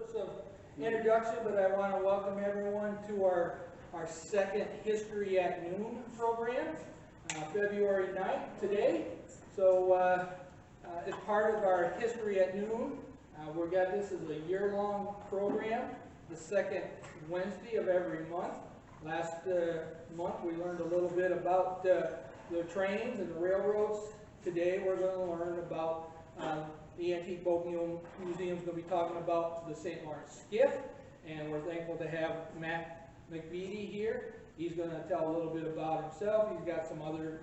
purpose of introduction, but I want to welcome everyone to our second History at Noon program, February 9th today. So as part of our History at Noon, we've got this as a year-long program, the second Wednesday of every month. Last month we learned a little bit about the trains and the railroads. Today we're going to learn about the Antique Boat Museum is going to be talking about the St. Lawrence Skiff, and we're thankful to have Matt McVitie here. He's going to tell a little bit about himself. He's got some other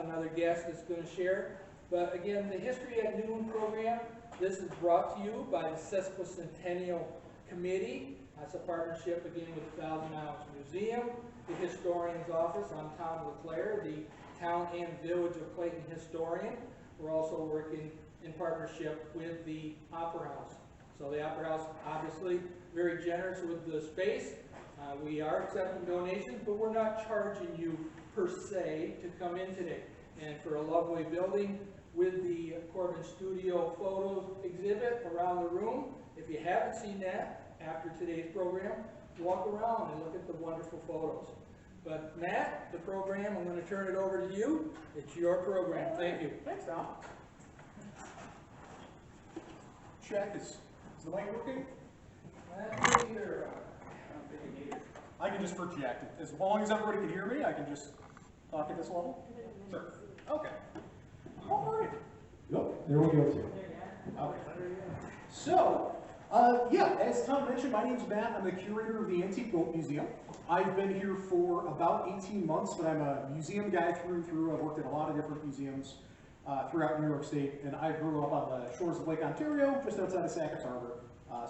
another guest that's going to share. But again, the History at Noon program, this is brought to you by the Sesquicentennial Committee. That's a partnership again with the Thousand Islands Museum, the Historian's Office. I'm Tom LeClaire, the Town and Village of Clayton Historian. We're also working in partnership with the Opera House. So the Opera House, obviously, very generous with the space. We are accepting donations, but we're not charging you per se to come in today. And for a lovely building with the Corbin Studio photos exhibit around the room, if you haven't seen that after today's program, walk around and look at the wonderful photos. But Matt, the program, I'm going to turn it over to you. It's your program. Thank you. Thanks, Tom. Check. Is the mic working? I can just project it. As long as everybody can hear me, I can just talk at this level? Sure. Okay. All right. Yep, there we go too. Okay. So, yeah, as Tom mentioned, my name's Matt. I'm the curator of the Antique Boat Museum. I've been here for about 18 months, but I'm a museum guy through and through. I've worked at a lot of different museums throughout New York State, and I grew up on the shores of Lake Ontario, just outside of Sackets Harbor,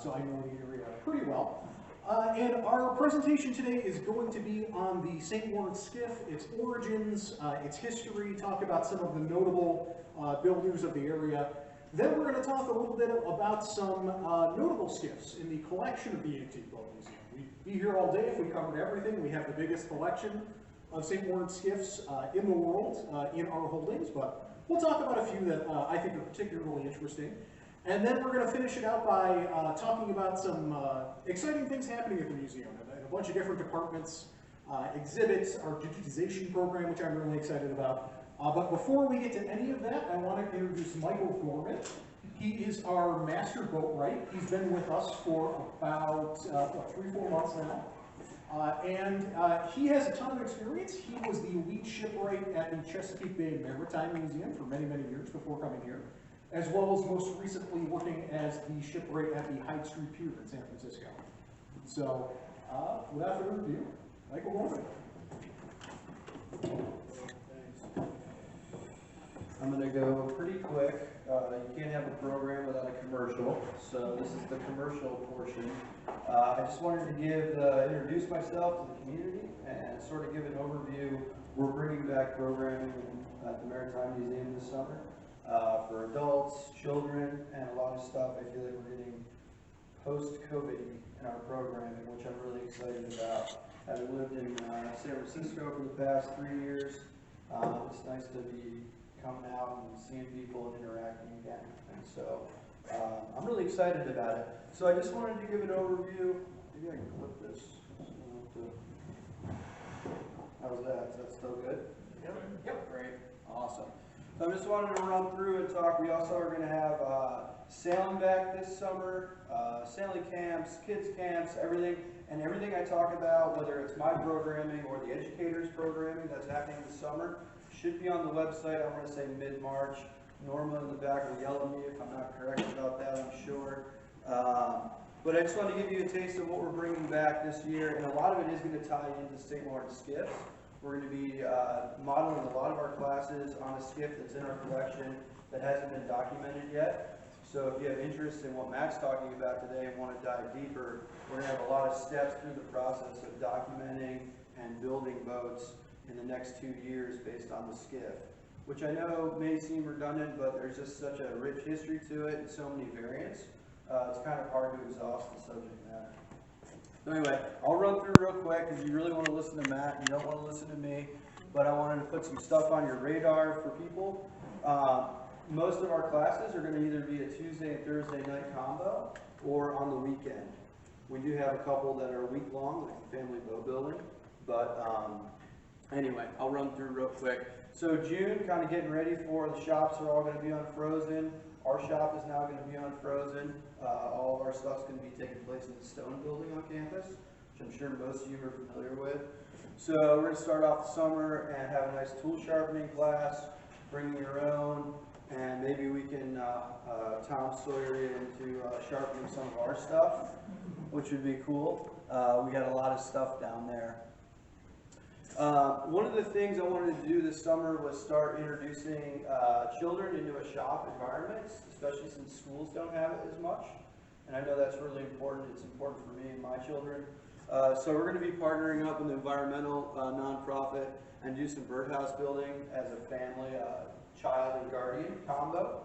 so I know the area pretty well. And our presentation today is going to be on the St. Lawrence Skiff, its origins, its history, talk about some of the notable buildings of the area. Then we're going to talk a little bit about some notable skiffs in the collection of the Antique Boat Museum. We'd be here all day if we covered everything. We have the biggest collection of St. Lawrence skiffs in the world in our holdings, but we'll talk about a few that I think are particularly interesting. And then we're going to finish it out by talking about some exciting things happening at the museum, and a bunch of different departments, exhibits, our digitization program, which I'm really excited about. But before we get to any of that, I want to introduce Michael Gorman. He is our master boatwright. He's been with us for about 3-4 months now. And he has a ton of experience. He was the lead shipwright at the Chesapeake Bay Maritime Museum for many, many years before coming here, as well as most recently working as the shipwright at the Hyde Street Pier in San Francisco. So, without further ado, Michael Gorman. I'm going to go pretty quick. You can't have a program without a commercial, so this is the commercial portion. I just wanted to introduce myself to the community and sort of give an overview. We're bringing back programming at the Maritime Museum this summer for adults, children, and a lot of stuff I feel like we're getting post-COVID in our programming, which I'm really excited about. Having lived in San Francisco for the past 3 years, it's nice to be coming out and seeing people and interacting again. And so I'm really excited about it. So I just wanted to give an overview. Maybe I can clip this. How's that? Is that still good? Yep. Great. Awesome. So I just wanted to run through and talk. We also are going to have sailing back this summer, sailing camps, kids camps, everything. And everything I talk about, whether it's my programming or the educators' programming that's happening this summer, should be on the website. I want to say mid-March. Norma in the back will yell at me if I'm not correct about that, I'm sure. But I just want to give you a taste of what we're bringing back this year, and a lot of it is going to tie into St. Lawrence skiffs. We're going to be modeling a lot of our classes on a skiff that's in our collection that hasn't been documented yet. So if you have interest in what Matt's talking about today and want to dive deeper, we're going to have a lot of steps through the process of documenting and building boats in the next 2 years based on the skiff, which I know may seem redundant, but there's just such a rich history to it and so many variants. It's kind of hard to exhaust the subject matter. So anyway, I'll run through real quick because you really want to listen to Matt and you don't want to listen to me, but I wanted to put some stuff on your radar for people. Most of our classes are going to either be a Tuesday and Thursday night combo, or on the weekend. We do have a couple that are week-long, like family boat building, but anyway, I'll run through real quick. So June, kind of getting ready for the shops are all going to be unfrozen. Our shop is now going to be unfrozen. All of our stuff's going to be taking place in the stone building on campus, which I'm sure most of you are familiar with. So we're going to start off the summer and have a nice tool sharpening class, bring your own, and maybe we can Tom Sawyer you into sharpening some of our stuff, which would be cool. We got a lot of stuff down there. One of the things I wanted to do this summer was start introducing children into a shop environment, especially since schools don't have it as much. And I know that's really important. It's important for me and my children. So we're going to be partnering up with an environmental nonprofit and do some birdhouse building as a family, child and guardian combo.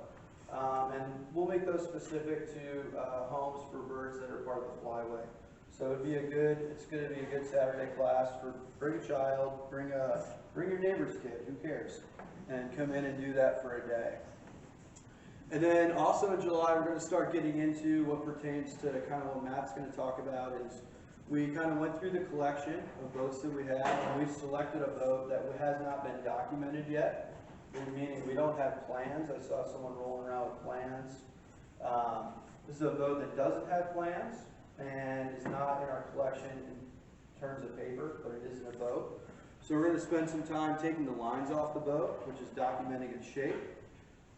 And we'll make those specific to homes for birds that are part of the flyway. So it's going to be a good Saturday class for bring a child, bring your neighbor's kid, who cares, and come in and do that for a day. And then also in July, we're going to start getting into what pertains to kind of what Matt's going to talk about is we kind of went through the collection of boats that we have, and we've selected a boat that has not been documented yet, meaning we don't have plans. I saw someone rolling around with plans. This is a boat that doesn't have plans and is not in our collection in terms of paper, but it is in a boat. So we're going to spend some time taking the lines off the boat, which is documenting its shape.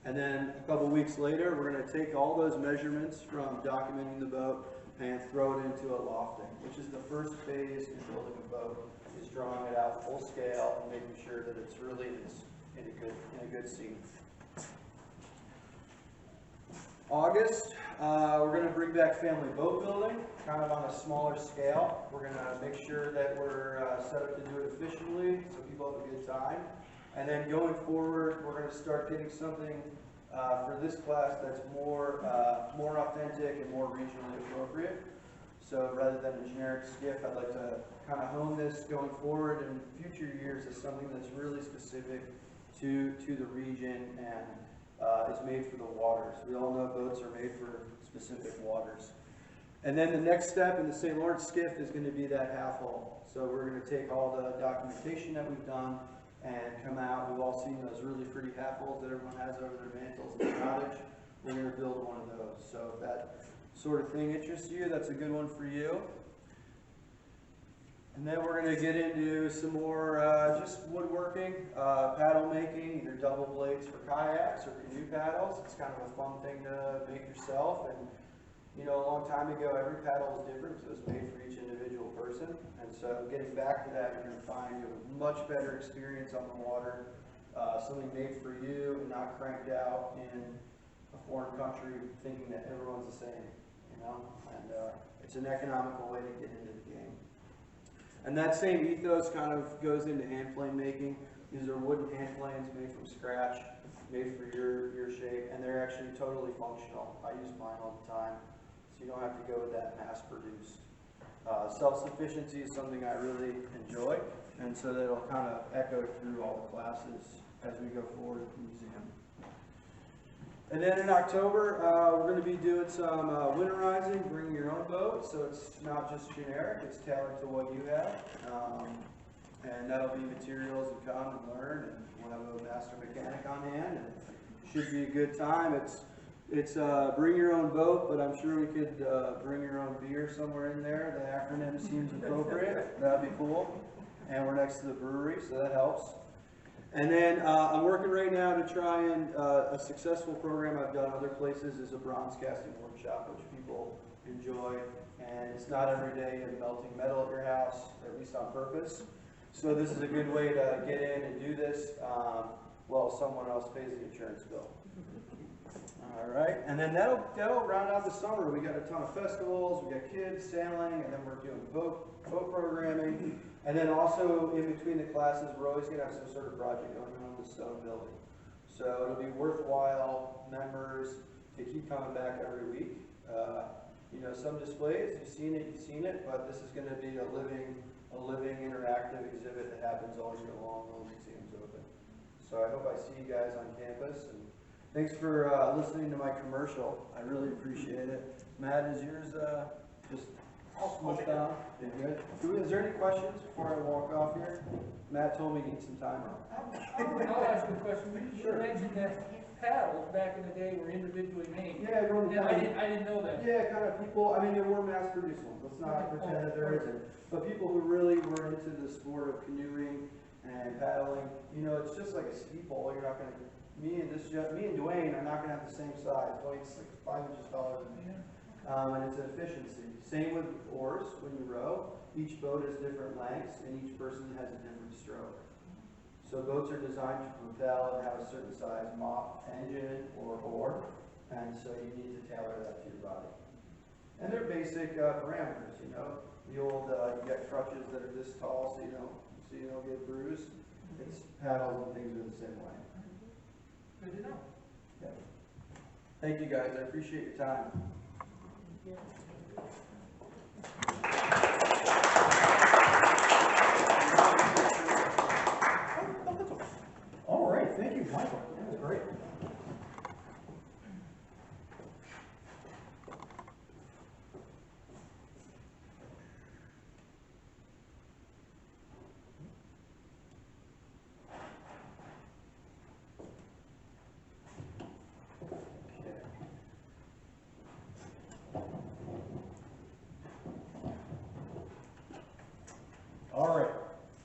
And then a couple weeks later, we're going to take all those measurements from documenting the boat and throw it into a lofting, which is the first phase in building a boat, is drawing it out full scale and making sure that it's really in a good scene. August, we're going to bring back family boat building, kind of on a smaller scale. We're going to make sure that we're set up to do it efficiently so people have a good time. And then going forward, we're going to start getting something for this class that's more authentic and more regionally appropriate. So rather than a generic skiff, I'd like to kind of hone this going forward in future years as something that's really specific to the region and is made for the waters. We all know boats are made for specific waters. And then the next step in the St. Lawrence skiff is going to be that half hull. So we're going to take all the documentation that we've done and come out. We've all seen those really pretty half hulls that everyone has over their mantles in the cottage. We're going to build one of those. So if that sort of thing interests you, that's a good one for you. And then we're going to get into some more just woodworking, paddle making, either double blades for kayaks or canoe paddles. It's kind of a fun thing to make yourself. And you know, a long time ago, every paddle was different because it was made for each individual person. And so getting back to that, you're going to find you have a much better experience on the water, something made for you and not cranked out in a foreign country thinking that everyone's the same, you know? And it's an economical way to get into the game. And that same ethos kind of goes into hand plane making. These are wooden hand planes made from scratch, made for your shape, and they're actually totally functional. I use mine all the time, so you don't have to go with that mass-produced. Self-sufficiency is something I really enjoy, and so that'll kind of echo through all the classes as we go forward with the museum. And then in October, we're going to be doing some winterizing, bringing your own boat, so it's not just generic, it's tailored to what you have. And that'll be materials and come and learn, and we'll have a master mechanic on hand, and it should be a good time. It's bring your own boat, but I'm sure we could bring your own beer somewhere in there. The acronym seems appropriate. That'd be cool. And we're next to the brewery, so that helps. And then I'm working right now to try and a successful program I've done other places is a bronze casting workshop, which people enjoy. And it's not every day you're melting metal at your house, at least on purpose. So this is a good way to get in and do this while someone else pays the insurance bill. All right, and then that'll round out the summer. We got a ton of festivals, we got kids sailing, and then we're doing boat programming. And then also in between the classes, we're always going to have some sort of project going on in the stone building. So it'll be worthwhile members to keep coming back every week. You know, some displays, you've seen it, but this is going to be a living interactive exhibit that happens all year long while the museum's open. So I hope I see you guys on campus, and Thanks for listening to my commercial. I really appreciate it. Matt, is yours just smushed down? You good? Is there any questions before I walk off here? Matt told me he needs some time. I'll ask you a question. You mentioned that paddles back in the day were individually made. Yeah, everyone. Yeah, I didn't know that. Yeah, kind of people. I mean, there were mass-produced ones. Let's not pretend that there isn't. But people who really were into the sport of canoeing and paddling, you know, it's just like a ski pole. You're not going to. Me and Dwayne are not going to have the same size. Dwayne's like 5 inches taller than me. And it's an efficiency. Same with oars when you row. Each boat has different lengths, and each person has a different stroke. So boats are designed to propel and have a certain size mop, engine, or oar, and so you need to tailor that to your body. And they're basic parameters, you know. The old, you got crutches that are this tall, so you don't get bruised. It's paddles and things are the same way. Good to know. Yeah. Thank you guys. I appreciate your time. All right, thank you, Michael. That was great. All right.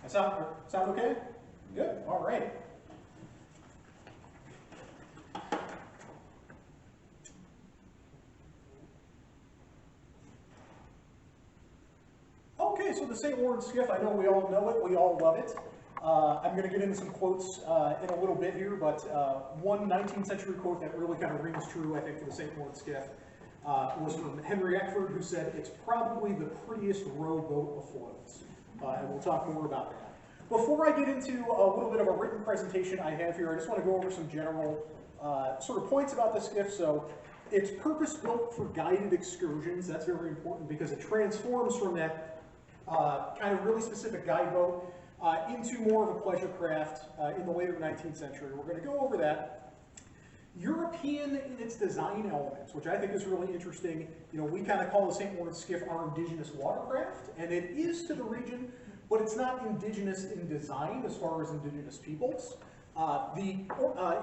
Sound okay? Good. All right. Okay, so the St. Lawrence Skiff, I know we all know it, we all love it. I'm going to get into some quotes in a little bit here, but one 19th century quote that really kind of rings true, I think, for the St. Lawrence Skiff was from Henry Eckford, who said, "It's probably the prettiest rowboat afloat." And we'll talk more about that. Before I get into a little bit of a written presentation I have here, I just want to go over some general sort of points about the Skiff. So it's purpose-built for guided excursions. That's very important because it transforms from that kind of really specific guide boat into more of a pleasure craft in the later 19th century. We're going to go over that. European in its design elements, which I think is really interesting. You know, we kind of call the St. Lawrence Skiff our indigenous watercraft, and it is to the region, but it's not indigenous in design as far as indigenous peoples. The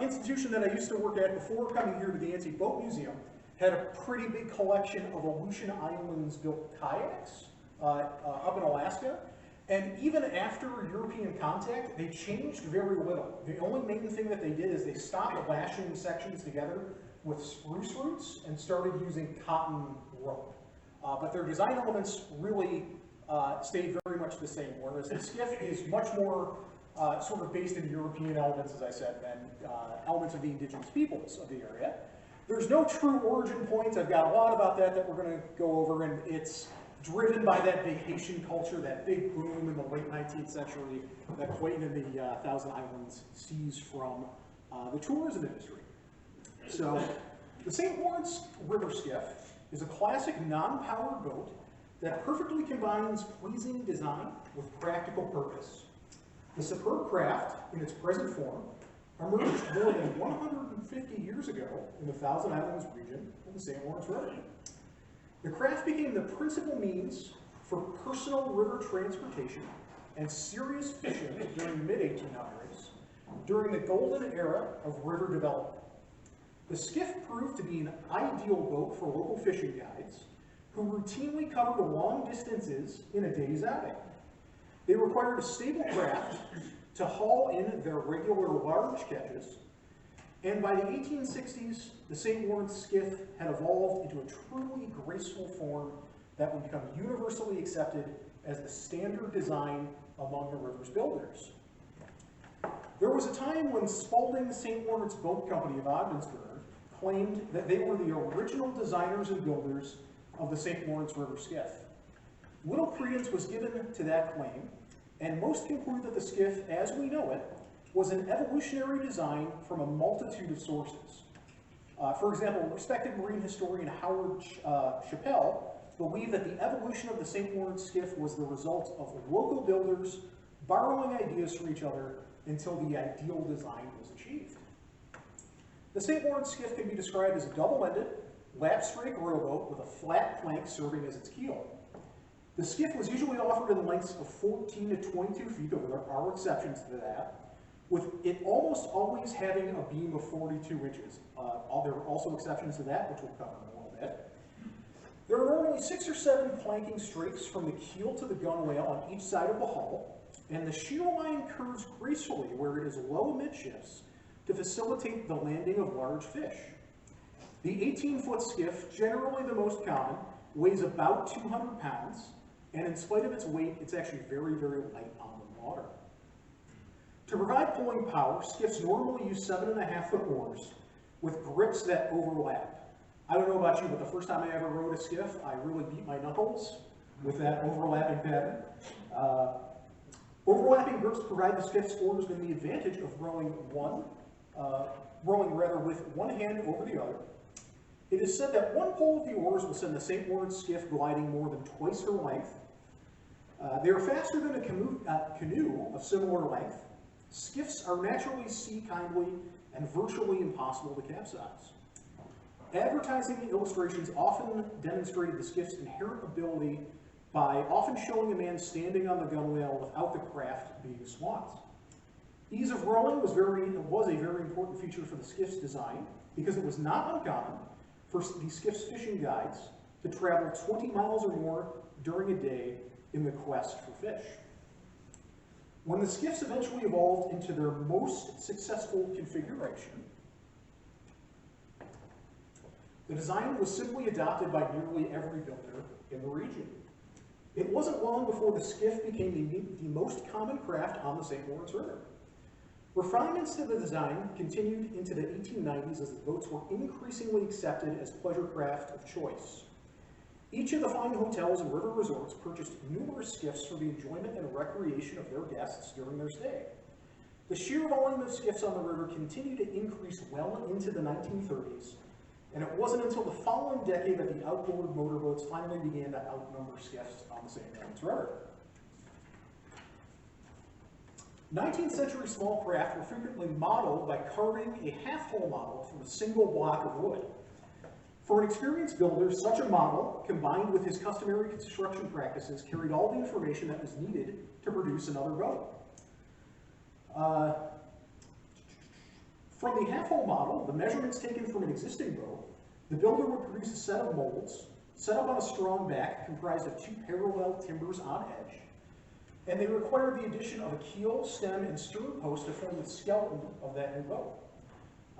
institution that I used to work at before coming here to the Antique Boat Museum had a pretty big collection of Aleutian Islands built kayaks up in Alaska. And even after European contact, they changed very little. The only main thing that they did is they stopped lashing sections together with spruce roots and started using cotton rope. But their design elements really stayed very much the same, whereas the Skiff is much more sort of based in European elements, as I said, than elements of the indigenous peoples of the area. There's no true origin point. I've got a lot about that we're going to go over, and it's driven by that vacation culture, that big boom in the late 19th century that Clayton and the Thousand Islands sees from the tourism industry. So the St. Lawrence River Skiff is a classic non-powered boat that perfectly combines pleasing design with practical purpose. The superb craft, in its present form, emerged more than 150 years ago in the Thousand Islands region of the St. Lawrence River. The craft became the principal means for personal river transportation and serious fishing during the mid-1800s, during the golden era of river development. The Skiff proved to be an ideal boat for local fishing guides who routinely covered long distances in a day's outing. They required a stable craft to haul in their regular large catches, and by the 1860s, the St. Lawrence Skiff had evolved into a truly graceful form that would become universally accepted as the standard design among the river's builders. There was a time when Spaulding St. Lawrence Boat Company of Ogdensburg claimed that they were the original designers and builders of the St. Lawrence River Skiff. Little credence was given to that claim, and most conclude that the Skiff, as we know it, was an evolutionary design from a multitude of sources. For example, respected marine historian Howard Chappell believed that the evolution of the St. Lawrence Skiff was the result of local builders borrowing ideas from each other until the ideal design was achieved. The St. Lawrence skiff can be described as a double-ended, lap-strake rowboat with a flat plank serving as its keel. The skiff was usually offered in lengths of 14 to 22 feet, though there are exceptions to that, with it almost always having a beam of 42 inches. There are also exceptions to that, which we'll cover in a little bit. There are normally 6 or 7 planking strakes from the keel to the gunwale on each side of the hull, and the shear line curves gracefully where it is low amidships to facilitate the landing of large fish. The 18-foot skiff, generally the most common, weighs about 200 pounds, and in spite of its weight, it's actually very, very light on the water. To provide pulling power, skiffs normally use 7.5-foot oars with grips that overlap. I don't know about you, but the first time I ever rowed a skiff, I really beat my knuckles with that overlapping pattern. Overlapping grips provide the skiff's oarsmen the advantage of rowing with one hand over the other. It is said that one pull of the oars will send the St. Lawrence skiff gliding more than twice her length. They are faster than a canoe of similar length. Skiffs are naturally sea-kindly and virtually impossible to capsize. Advertising illustrations often demonstrated the skiff's inherent ability by often showing a man standing on the gunwale without the craft being swamped. Ease of rowing was a very important feature for the skiff's design because it was not uncommon for the skiff's fishing guides to travel 20 miles or more during a day in the quest for fish. When the skiffs eventually evolved into their most successful configuration, the design was simply adopted by nearly every builder in the region. It wasn't long before the skiff became the most common craft on the St. Lawrence River. Refinements to the design continued into the 1890s as the boats were increasingly accepted as pleasure craft of choice. Each of the fine hotels and river resorts purchased numerous skiffs for the enjoyment and recreation of their guests during their stay. The sheer volume of skiffs on the river continued to increase well into the 1930s, and it wasn't until the following decade that the outboard motorboats finally began to outnumber skiffs on the St. Lawrence River. 19th century small craft were frequently modeled by carving a half-hull model from a single block of wood. For an experienced builder, such a model, combined with his customary construction practices, carried all the information that was needed to produce another boat. From the half-hull model, the measurements taken from an existing boat, the builder would produce a set of molds, set up on a strong back comprised of 2 parallel timbers on edge, and they required the addition of a keel, stem, and stern post to form the skeleton of that new boat.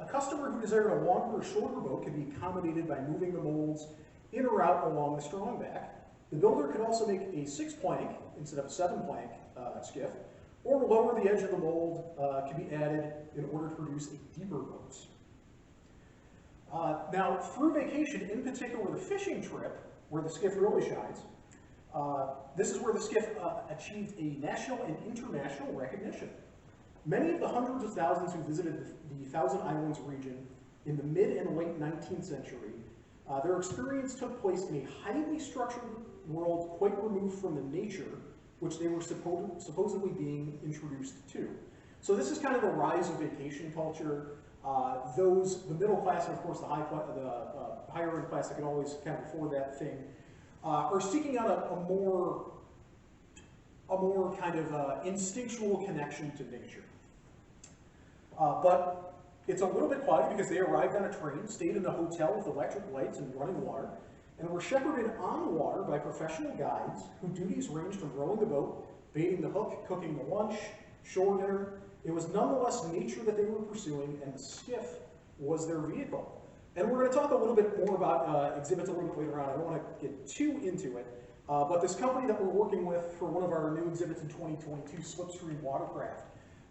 A customer who desired a longer or shorter boat could be accommodated by moving the molds in or out along the strong back. The builder could also make a 6-plank instead of a 7-plank skiff, or lower the edge of the mold can be added in order to produce a deeper boat. Now, through vacation, in particular the fishing trip, where the skiff really shines, this is where the skiff achieved a national and international recognition. Many of the hundreds of thousands who visited the Thousand Islands region in the mid and late 19th century, their experience took place in a highly structured world quite removed from the nature which they were supposedly being introduced to. So this is kind of the rise of vacation culture. The middle class and of course the higher end class that can always kind of afford that thing, are seeking out a more kind of instinctual connection to nature. But it's a little bit cloudy because they arrived on a train, stayed in a hotel with electric lights and running water, and were shepherded on the water by professional guides whose duties ranged from rowing the boat, baiting the hook, cooking the lunch, shore dinner. It was nonetheless nature that they were pursuing, and the skiff was their vehicle. And we're going to talk a little bit more about exhibits a little bit later on. I don't want to get too into it, but this company that we're working with for one of our new exhibits in 2022, Slipstream Watercraft,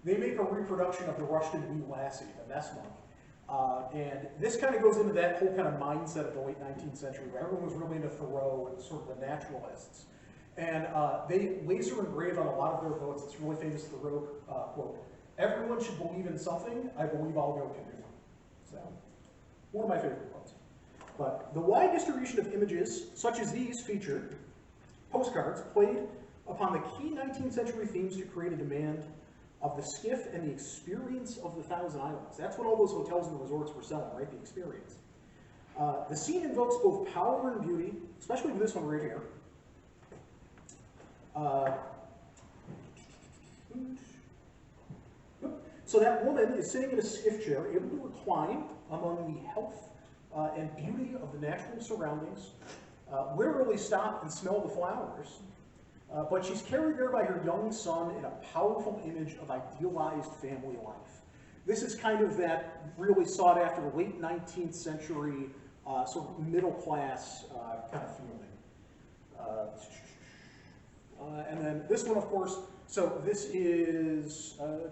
they make a reproduction of the Rushton Wee Lassie, the mess monk. And this kind of goes into that whole kind of mindset of the late 19th century, where everyone was really into Thoreau and sort of the naturalists. And they laser engrave on a lot of their boats. It's really famous Thoreau quote, "Everyone should believe in something. I believe I'll go canoe." So, one of my favorite quotes. But the wide distribution of images, such as these, featured postcards played upon the key 19th century themes to create a demand of the skiff and the experience of the Thousand Islands. That's what all those hotels and resorts were selling, right? The experience. The scene invokes both power and beauty, especially with this one right here. So that woman is sitting in a skiff chair, able to recline among the health and beauty of the natural surroundings, literally stop and smell the flowers, but she's carried there by her young son in a powerful image of idealized family life. This is kind of that really sought after late 19th century sort of middle class kind of feeling. And then this one, of course, so this is a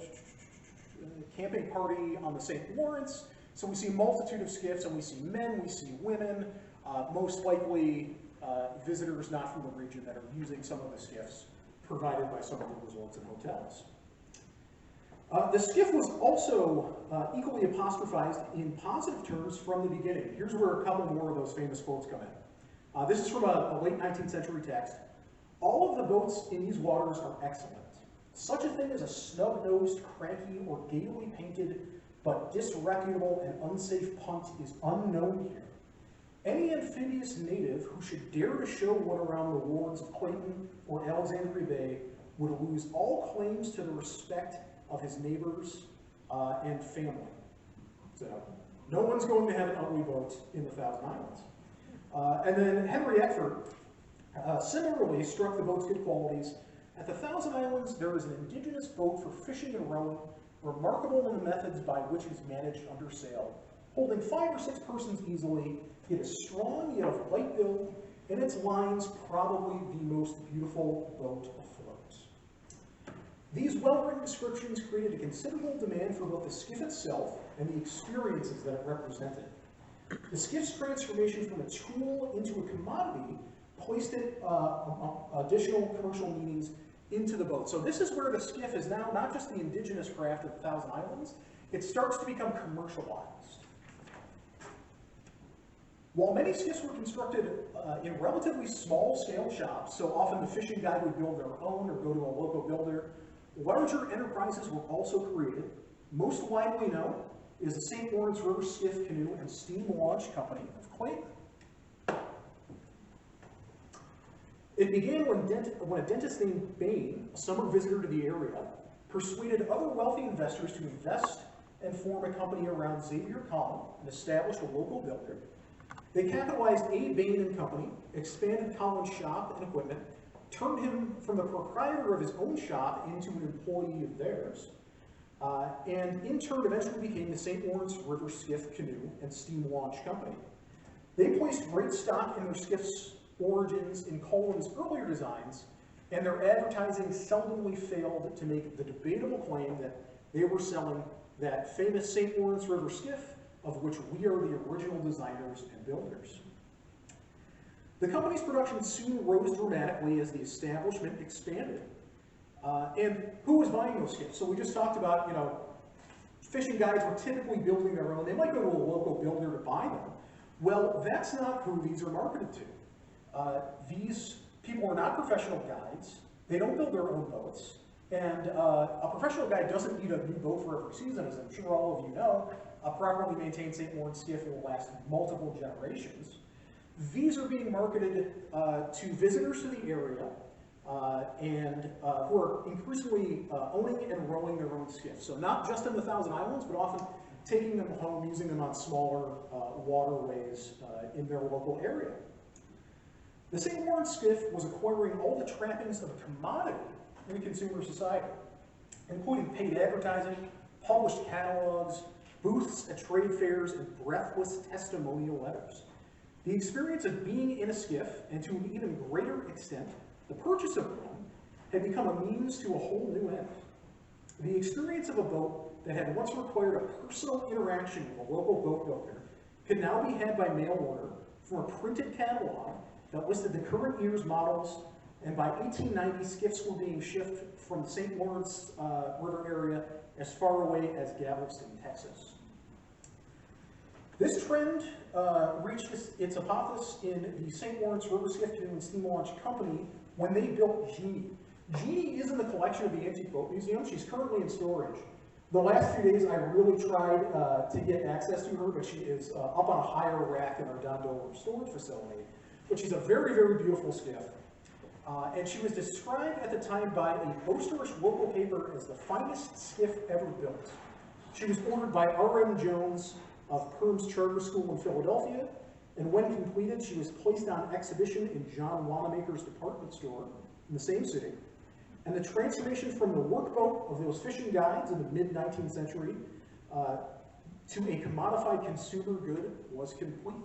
camping party on the St. Lawrence. So we see a multitude of skiffs, and we see men, we see women, most likely visitors not from the region that are using some of the skiffs provided by some of the resorts and hotels. The skiff was also equally apostrophized in positive terms from the beginning. Here's where a couple more of those famous quotes come in. This is from a late 19th century text. All of the boats in these waters are excellent. Such a thing as a snub-nosed, cranky, or gaily painted, but disreputable and unsafe punt is unknown here. Any amphibious native who should dare to show one around the wards of Clayton or Alexandria Bay would lose all claims to the respect of his neighbors and family. So, no one's going to have an ugly boat in the Thousand Islands. And then Henry Eckford similarly struck the boat's good qualities. At the Thousand Islands, there is an indigenous boat for fishing and rowing, remarkable in the methods by which it is managed under sail. Holding 5 or 6 persons easily, it is strong yet of light build, and its lines probably the most beautiful boat afloat. These well-written descriptions created a considerable demand for both the skiff itself and the experiences that it represented. The skiff's transformation from a tool into a commodity placed it additional commercial meanings into the boat. So this is where the skiff is now not just the indigenous craft of the Thousand Islands, it starts to become commercialized. While many skiffs were constructed in relatively small-scale shops, so often the fishing guide would build their own or go to a local builder, larger enterprises were also created. Most widely known is the St. Lawrence River Skiff, Canoe, and Steam Launch Company of Clayton. It began when a dentist named Bain, a summer visitor to the area, persuaded other wealthy investors to invest and form a company around Xavier Collin and establish a local builder. They capitalized A. Bain and Company, expanded Collin's shop and equipment, turned him from the proprietor of his own shop into an employee of theirs, and in turn eventually became the St. Lawrence River Skiff, Canoe, and Steam Launch Company. They placed great stock in their skiff's origins in Collin's earlier designs, and their advertising seldomly failed to make the debatable claim that they were selling that famous St. Lawrence River skiff, of which we are the original designers and builders. The company's production soon rose dramatically as the establishment expanded. And who was buying those skiffs? So we just talked about, you know, fishing guides were typically building their own. They might go to a local builder to buy them. Well, that's not who these are marketed to. These people are not professional guides. They don't build their own boats. And a professional guide doesn't need a new boat for every season, as I'm sure all of you know. A properly maintained St. Lawrence skiff will last multiple generations. These are being marketed to visitors to the area and who are increasingly owning and rowing their own skiffs. So not just in the Thousand Islands, but often taking them home, using them on smaller waterways in their local area. The St. Lawrence skiff was acquiring all the trappings of a commodity in a consumer society, including paid advertising, published catalogs, booths at trade fairs, and breathless testimonial letters. The experience of being in a skiff, and to an even greater extent, the purchase of one, had become a means to a whole new end. The experience of a boat that had once required a personal interaction with a local boat builder could now be had by mail order from a printed catalog that listed the current year's models, and by 1890, skiffs were being shipped from the St. Lawrence River area as far away as Galveston, Texas. This trend reached its apotheosis in the St. Lawrence River Skiff, Canoe, and Steam Launch Company when they built Genie. Jeannie is in the collection of the Antique Boat Museum. She's currently in storage. The last few days I really tried to get access to her, but she is up on a higher rack in our Don Dover storage facility. But she's a very, very beautiful skiff. And she was described at the time by a boisterous local paper as the finest skiff ever built. She was ordered by R.M. Jones of Perhams Charter School in Philadelphia, and when completed, she was placed on exhibition in John Wanamaker's department store in the same city. And the transformation from the workboat of those fishing guides in the mid-19th century to a commodified consumer good was complete.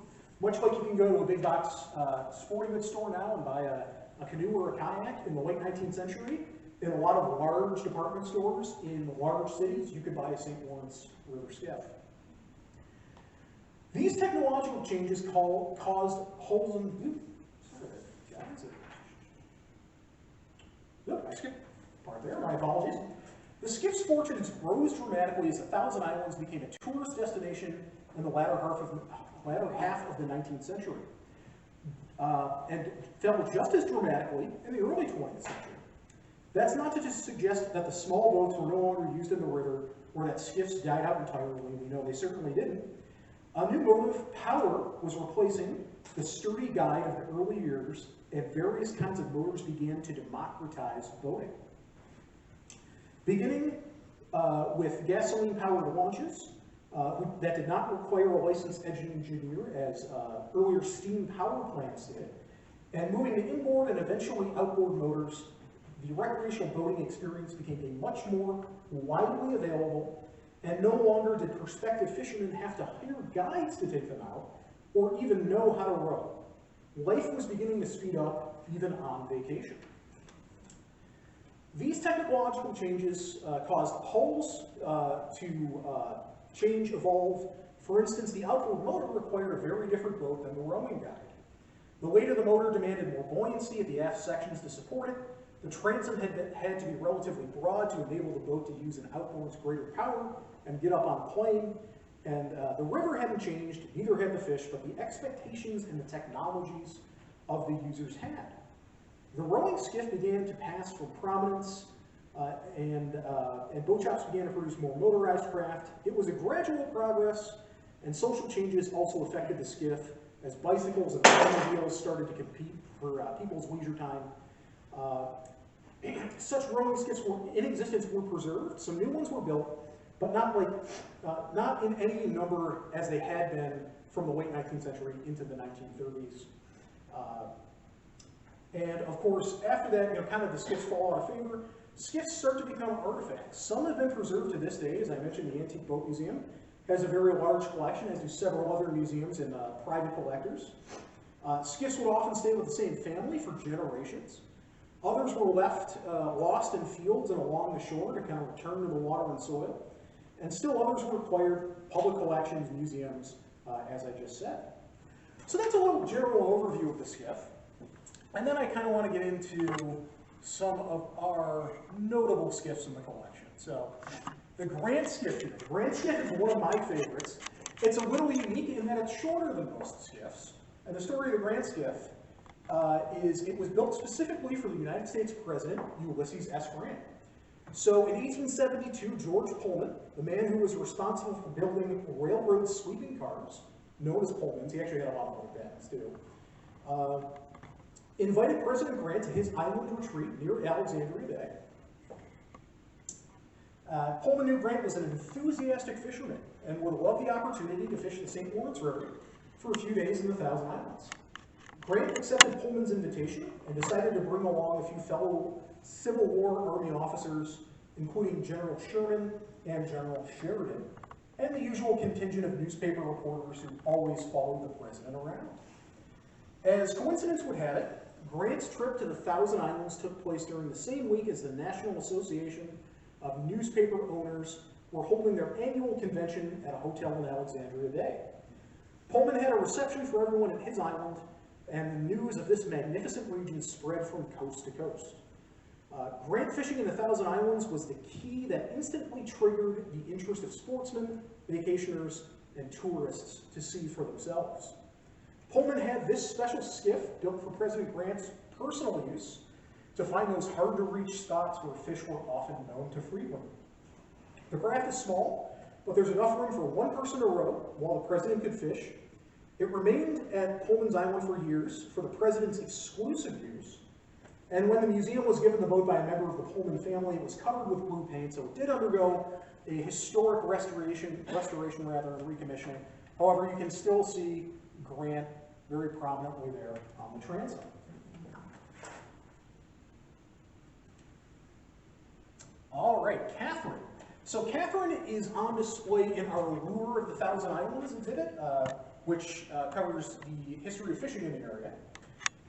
Much like you can go to a big box sporting goods store now and buy a canoe or a kayak in the late 19th century, in a lot of large department stores in large cities, you could buy a St. Lawrence River skiff. These technological changes caused holes in... I skipped part there, my apologies. The skiff's fortunes rose dramatically as the Thousand Islands became a tourist destination in the latter half of the 19th century, and fell just as dramatically in the early 20th century. That's not to just suggest that the small boats were no longer used in the river or that skiffs died out entirely. We know they certainly didn't. A new motive, power, was replacing the sturdy guide of the early years, and various kinds of motors began to democratize boating. Beginning with gasoline-powered launches that did not require a licensed engine engineer as earlier steam power plants did, and moving to inboard and eventually outboard motors, the recreational boating experience became a much more widely available, and no longer did prospective fishermen have to hire guides to take them out, or even know how to row. Life was beginning to speed up, even on vacation. These technological changes caused hulls to change, evolve. For instance, the outboard motor required a very different boat than the rowing guide. The weight of the motor demanded more buoyancy at the aft sections to support it. The transom had to be relatively broad to enable the boat to use an outboard's greater power and get up on a plane. And the river hadn't changed, neither had the fish, but the expectations and the technologies of the users had. The rowing skiff began to pass from prominence, and boat shops began to produce more motorized craft. It was a gradual progress, and social changes also affected the skiff as bicycles and automobiles started to compete for people's leisure time. Such rowing skiffs were in existence were preserved. Some new ones were built, but not in any number as they had been from the late 19th century into the 1930s. And of course, after that, kind of the skiffs fall out of favor. Skiffs start to become artifacts. Some have been preserved to this day. As I mentioned, the Antique Boat Museum has a very large collection, as do several other museums and private collectors. Skiffs would often stay with the same family for generations. Others were left lost in fields and along the shore to kind of return to the water and soil. And still others required public collections, museums, as I just said. So that's a little general overview of the skiff. And then I kind of want to get into some of our notable skiffs in the collection. So the Grant skiff here. The Grant skiff is one of my favorites. It's a little unique in that it's shorter than most skiffs. And the story of the Grant skiff is it was built specifically for the United States President, Ulysses S. Grant. So in 1872, George Pullman, the man who was responsible for building railroad sweeping cars, known as Pullmans, he actually had a lot of other patents too, invited President Grant to his island retreat near Alexandria Bay. Pullman knew Grant was an enthusiastic fisherman and would love the opportunity to fish the St. Lawrence River for a few days in the Thousand Islands. Grant accepted Pullman's invitation and decided to bring along a few fellow Civil War Army officers, including General Sherman and General Sheridan, and the usual contingent of newspaper reporters who always followed the president around. As coincidence would have it, Grant's trip to the Thousand Islands took place during the same week as the National Association of Newspaper Owners were holding their annual convention at a hotel in Alexandria Bay. Pullman had a reception for everyone at his island, and the news of this magnificent region spread from coast to coast. Grant fishing in the Thousand Islands was the key that instantly triggered the interest of sportsmen, vacationers, and tourists to see for themselves. Pullman had this special skiff built for President Grant's personal use, to find those hard-to-reach spots where fish were often known to frequent. The craft is small, but there's enough room for one person to row while the president could fish. It remained at Pullman's Island for years for the president's exclusive use. And when the museum was given the boat by a member of the Pullman family, it was covered with blue paint, so it did undergo a historic restoration rather, and recommissioning. However, you can still see Grant very prominently there on the transom. All right, Catherine. So Catherine is on display in our Lure of the Thousand Islands exhibit, which covers the history of fishing in the area.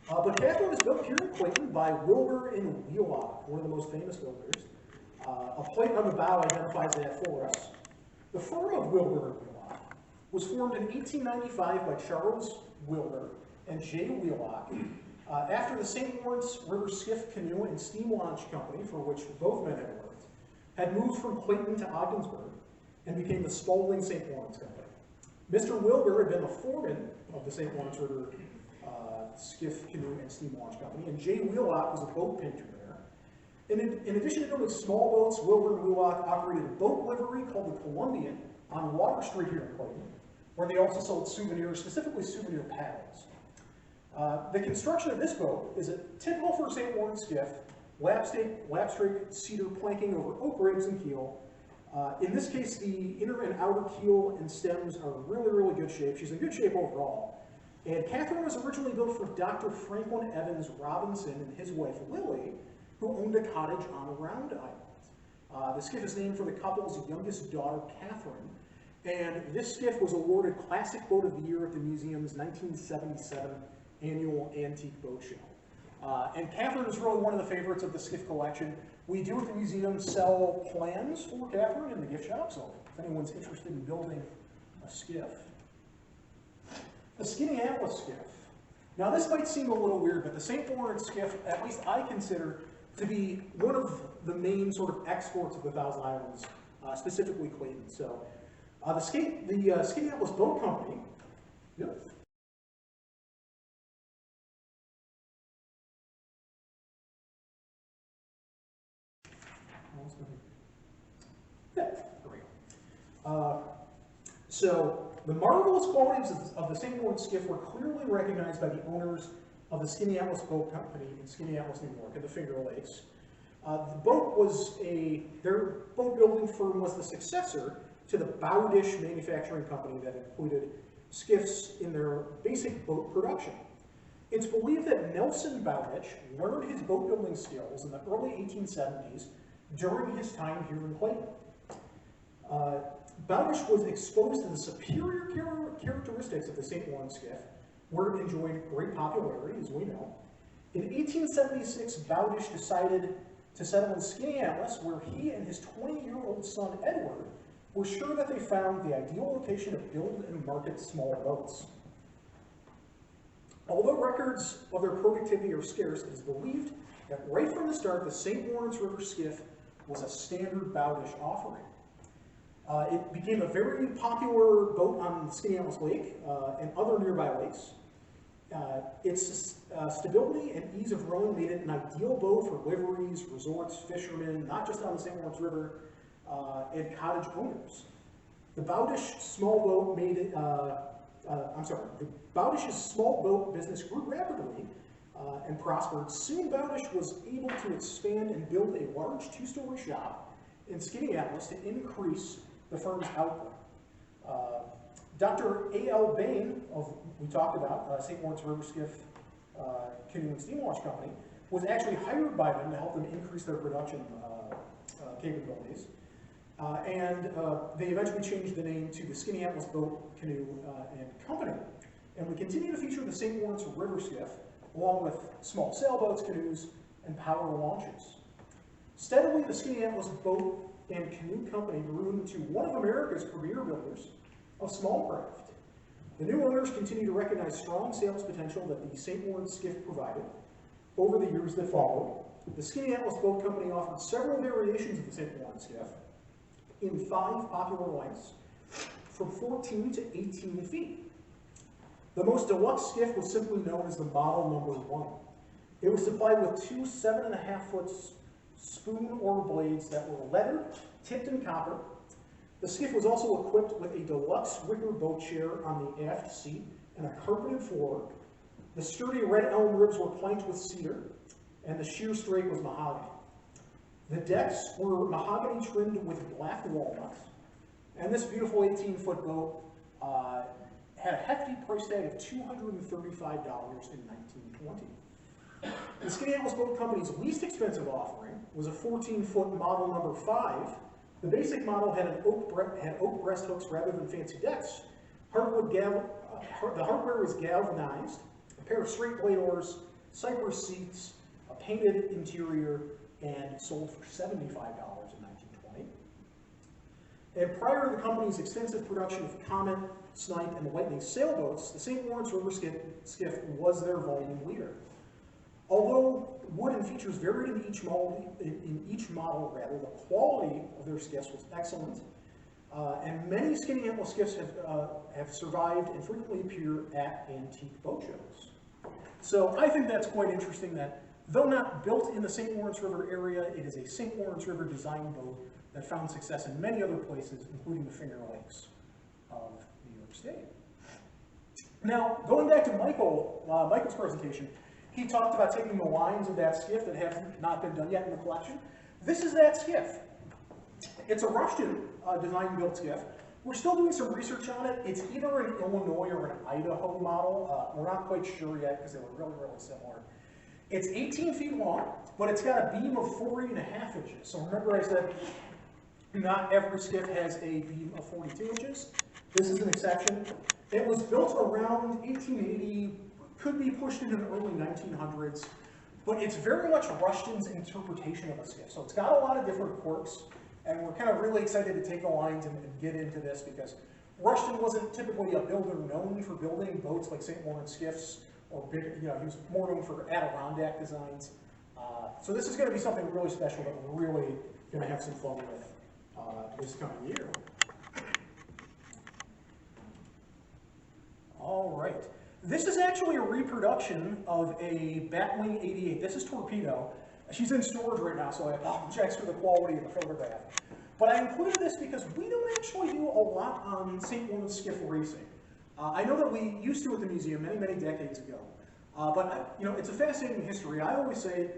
But Catherine was built here in Clayton by Wilbur and Wheelock, one of the most famous builders. A plate on the bow identifies that for us. The firm of Wilbur and Wheelock was formed in 1895 by Charles Wilbur and J. Wheelock after the St. Lawrence River Skiff Canoe and Steam Launch Company, for which both men had worked, had moved from Clayton to Ogdensburg and became the Spaulding St. Lawrence Company. Mr. Wilbur had been the foreman of the St. Lawrence River Skiff Canoe and Steam Launch Company, and J. Wheelock was a boat painter there. In addition to building small boats, Wilbur and Wheelock operated a boat livery called the Columbian on Water Street here in Clayton, where they also sold souvenirs, specifically souvenir paddles. The construction of this boat is typical for a St. Lawrence skiff: lap-strake cedar planking over oak ribs and keel. In this case, the inner and outer keel and stems are really, really good shape. She's in good shape overall. And Catherine was originally built for Dr. Franklin Evans Robinson and his wife Lily, who owned a cottage on Round Island. The skiff is named for the couple's youngest daughter, Catherine, and this skiff was awarded Classic Boat of the Year at the museum's 1977 annual antique boat show. And Catherine is really one of the favorites of the skiff collection. We do at the museum sell plans for Catherine in the gift shop, so if anyone's interested in building a skiff. The Skinny Atlas skiff. Now this might seem a little weird, but the St. Lawrence skiff, at least I consider to be one of the main sort of exports of the Thousand Islands, specifically Clayton. So the Skinny Atlas Boat Company, yep. There we go. So the marvelous qualities of the St. Lawrence skiff were clearly recognized by the owners of the Skinny Atlas Boat Company in Skinny Atlas, New York, in the Finger Lakes. Their boat building firm was the successor to the Bowdish Manufacturing Company that included skiffs in their basic boat production. It's believed that Nelson Bowdish learned his boat building skills in the early 1870s during his time here in Clayton. Bowdish was exposed to the superior characteristics of the St. Lawrence skiff, where it enjoyed great popularity, as we know. In 1876, Bowdish decided to settle in Skinny Atlas, where he and his 20-year-old son, Edward, were sure that they found the ideal location to build and market small boats. Although records of their productivity are scarce, it is believed that right from the start, the St. Lawrence River skiff was a standard Bowdish offering. It became a very popular boat on Skinny Atlas Lake and other nearby lakes. Its stability and ease of rowing made it an ideal boat for liveries, resorts, fishermen, not just on the St. Lawrence River, and cottage owners. The Bowdish small boat the Bowdish's small boat business grew rapidly and prospered. Soon Bowdish was able to expand and build a large two-story shop in Skinny Atlas to increase the firm's output. Dr. A.L. Bain, we talked about, St. Lawrence River Skiff Canoe and Steam Launch Company, was actually hired by them to help them increase their production capabilities. And they eventually changed the name to the Skinny Atlas Boat, Canoe, and Company. And we continue to feature the St. Lawrence River Skiff, along with small sailboats, canoes, and power launches. Steadily, the Skinny Atlas Boat and Canoe Company grew into one of America's premier builders of small craft. The new owners continue to recognize strong sales potential that the St. Lawrence skiff provided. Over the years that followed, the Skinny Atlas Boat Company offered several variations of the St. Lawrence skiff in 5 popular lengths, from 14 to 18 feet. The most deluxe skiff was simply known as the Model Number 1. It was supplied with two 7.5-foot spoon oar blades that were leather, tipped in copper. The skiff was also equipped with a deluxe wicker boat chair on the aft seat and a carpeted floor. The sturdy red elm ribs were planked with cedar, and the sheer strake was mahogany. The decks were mahogany trimmed with black walnuts, and this beautiful 18-foot boat had a hefty price tag of $235 in 1920. The Skaneateles Boat Company's least expensive offering was a 14-foot model number 5. The basic model had oak breast hooks rather than fancy decks. The hardware was galvanized, a pair of straight blade oars, cypress seats, a painted interior, and sold for $75 in 1920. And prior to the company's extensive production of Comet, Snipe, and Lightning sailboats, the St. Lawrence River Skiff was their volume leader. Although wood and features varied in each model, the quality of their skiffs was excellent, and many Skaneateles skiffs have survived and frequently appear at antique boat shows. So I think that's quite interesting that, though not built in the St. Lawrence River area, it is a St. Lawrence River design boat that found success in many other places, including the Finger Lakes of New York State. Now, going back to Michael's presentation, he talked about taking the lines of that skiff that have not been done yet in the collection. This is that skiff. It's a Russian design-built skiff. We're still doing some research on it. It's either an Illinois or an Idaho model. We're not quite sure yet because they were really, really similar. It's 18 feet long, but it's got a beam of 40.5 inches. So remember I said not every skiff has a beam of 42 inches. This is an exception. It was built around 1880, could be pushed into the early 1900s, but it's very much Rushton's interpretation of a skiff. So it's got a lot of different quirks, and we're kind of really excited to take the lines and get into this because Rushton wasn't typically a builder known for building boats like St. Lawrence skiffs or big, he was more known for Adirondack designs. So this is going to be something really special that we're really going to have some fun with this coming year. All right. This is actually a reproduction of a Batwing 88. This is Torpedo. She's in storage right now, so I apologize for the quality of the photograph. But I included this because we don't actually do a lot on St. Lawrence skiff racing. I know that we used to at the museum many, many decades ago. But it's a fascinating history. I always say,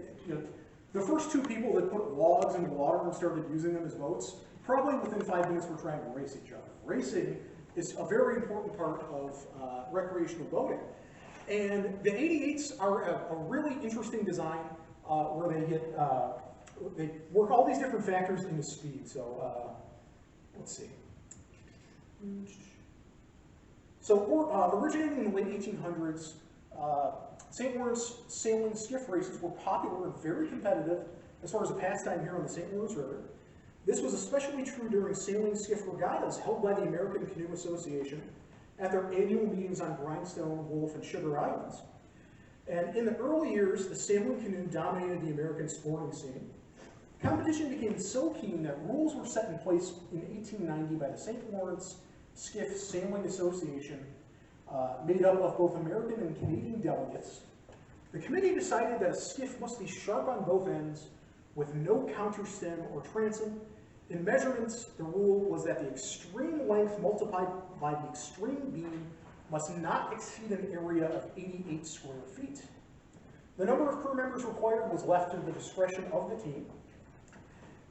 the first two people that put logs in water and started using them as boats, probably within 5 minutes were trying to race each other. Racing is a very important part of recreational boating. And the 88s are a really interesting design where they work all these different factors into speed. So let's see. So originating in the late 1800s, St. Lawrence sailing skiff races were popular and very competitive as far as a pastime here on the St. Lawrence River. This was especially true during sailing skiff regattas held by the American Canoe Association at their annual meetings on Grindstone, Wolf, and Sugar Islands. And in the early years, the sailing canoe dominated the American sporting scene. Competition became so keen that rules were set in place in 1890 by the St. Lawrence Skiff Sailing Association, made up of both American and Canadian delegates. The committee decided that a skiff must be sharp on both ends, with no counterstem or transom. In measurements, the rule was that the extreme length multiplied by the extreme beam must not exceed an area of 88 square feet. The number of crew members required was left to the discretion of the team.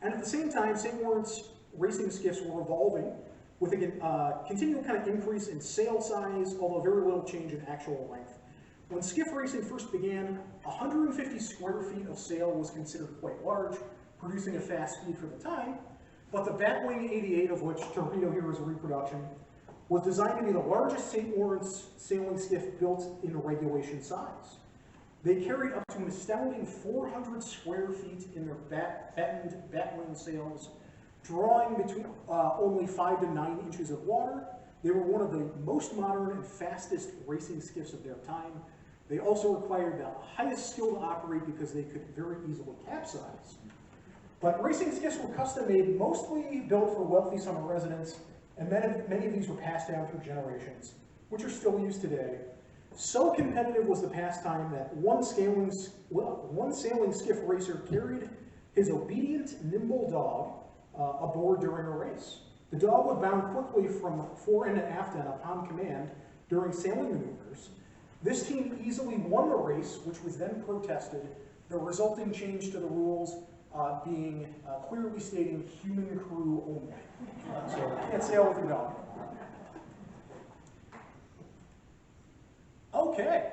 And at the same time, St. Lawrence racing skiffs were evolving with a continual kind of increase in sail size, although very little change in actual length. When skiff racing first began, 150 square feet of sail was considered quite large, producing a fast speed for the time, but the Batwing 88, of which Torpedo here is a reproduction, was designed to be the largest St. Lawrence sailing skiff built in regulation size. They carried up to an astounding 400 square feet in their battened Batwing sails, drawing between only 5 to 9 inches of water. They were one of the most modern and fastest racing skiffs of their time. They also required the highest skill to operate because they could very easily capsize. But racing skiffs were custom-made, mostly built for wealthy summer residents, and many of these were passed down through generations, which are still used today. So competitive was the pastime that one sailing skiff racer carried his obedient, nimble dog aboard during a race. The dog would bound quickly from fore and aft end upon command during sailing maneuvers. This team easily won the race, which was then protested, the resulting change to the rules being clearly stating human crew only. So you can't sail with your dog. Okay,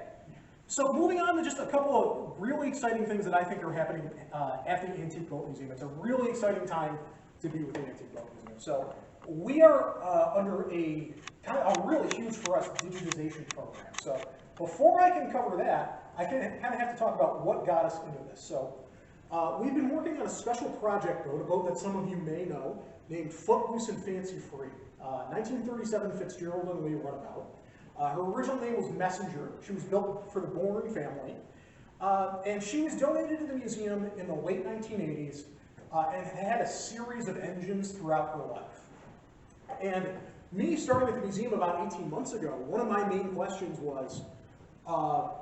so moving on to just a couple of really exciting things that I think are happening at the Antique Boat Museum. It's a really exciting time to be with the Antique Boat Museum. So we are under a kind of a really huge for us digitization program. So before I can cover that, I kind of have to talk about what got us into this. So we've been working on a special project boat, a boat that some of you may know, named Footloose and Fancy Free. 1937 Fitzgerald and Lee runabout. Her original name was Messenger. She was built for the Bourne family. And she was donated to the museum in the late 1980s and had a series of engines throughout her life. And me starting at the museum about 18 months ago, one of my main questions was,